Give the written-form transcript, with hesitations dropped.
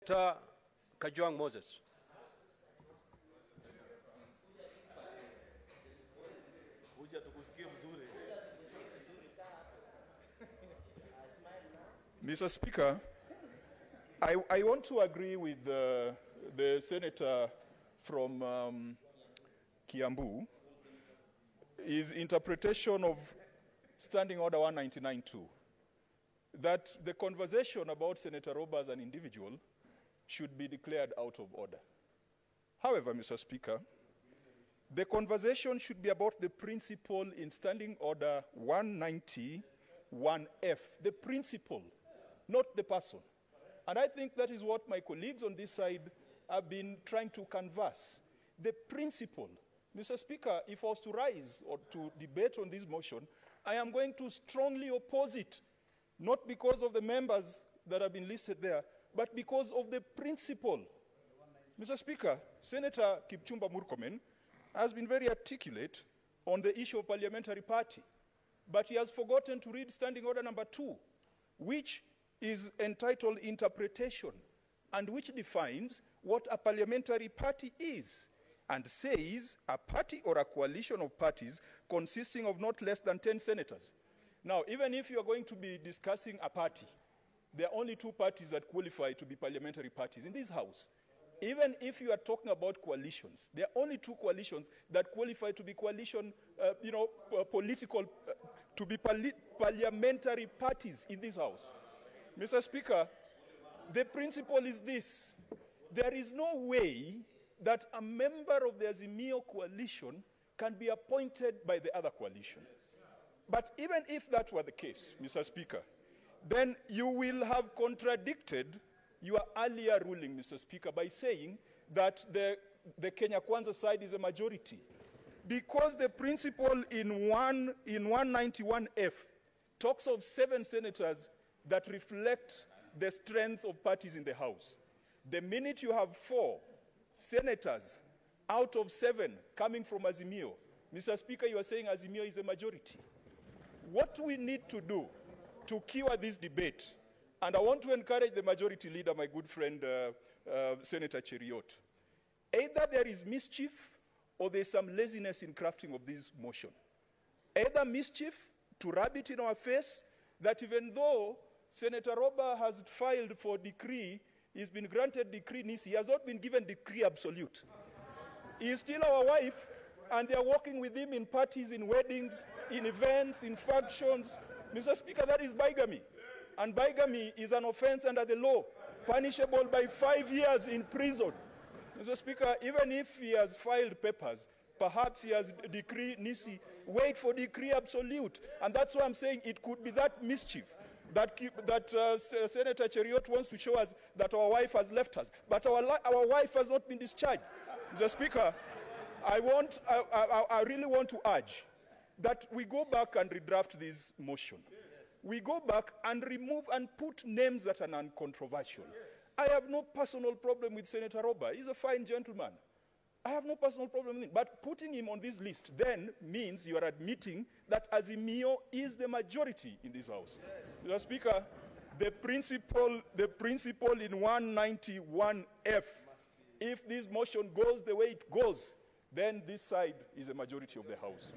Senator Kajwang Moses. Mr. Speaker, I want to agree with the senator from Kiambu. His interpretation of Standing Order 199-2, that the conversation about Senator Roba as an individual should be declared out of order. However, Mr. Speaker, the conversation should be about the principle in Standing Order 191F, the principle, not the person. And I think that is what my colleagues on this side have been trying to canvass. The principle. Mr. Speaker, if I was to rise or to debate on this motion, I am going to strongly oppose it, not because of the members that have been listed there, but because of the principle. Mr. Speaker, Senator Kipchumba Murkomen has been very articulate on the issue of parliamentary party, but he has forgotten to read Standing Order number 2, which is entitled Interpretation, and which defines what a parliamentary party is, and says a party or a coalition of parties consisting of not less than 10 senators. Now, even if you are going to be discussing a party, there are only 2 parties that qualify to be parliamentary parties in this House. Even if you are talking about coalitions, there are only 2 coalitions that qualify to be coalition, to be parliamentary parties in this House. Mr. Speaker, the principle is this. There is no way that a member of the Azimio coalition can be appointed by the other coalition. But even if that were the case, Mr. Speaker, then you will have contradicted your earlier ruling, Mr. Speaker, by saying that the Kenya Kwanza side is a majority. Because the principle in 191F talks of 7 senators that reflect the strength of parties in the House. The minute you have 4 senators out of 7 coming from Azimio, Mr. Speaker, you are saying Azimio is a majority. What we need to do to cure this debate, and I want to encourage the majority leader, my good friend, Senator Cheriot, either there is mischief or there's some laziness in crafting of this motion. Either mischief to rub it in our face that even though Senator Roba has filed for decree, he's been granted decree Nisi, he has not been given decree absolute. He is still our wife, and they are working with him in parties, in weddings, in events, in functions. Mr. Speaker, that is bigamy. And bigamy is an offense under the law, punishable by 5 years in prison. Mr. Speaker, even if he has filed papers, perhaps he has decree Nisi, wait for decree absolute. And that's why I'm saying it could be that mischief that Senator Cheriot wants to show us that our wife has left us. But our wife has not been discharged. Mr. Speaker, I really want to urge that we go back and redraft this motion. We go back and remove and put names that are non-controversial. I have no personal problem with Senator Roba. He's a fine gentleman. I have no personal problem with him. But putting him on this list then means you are admitting that Azimio is the majority in this House. Yes. Mr. Speaker, the principle in 191F, if this motion goes the way it goes, then this side is a majority of the House.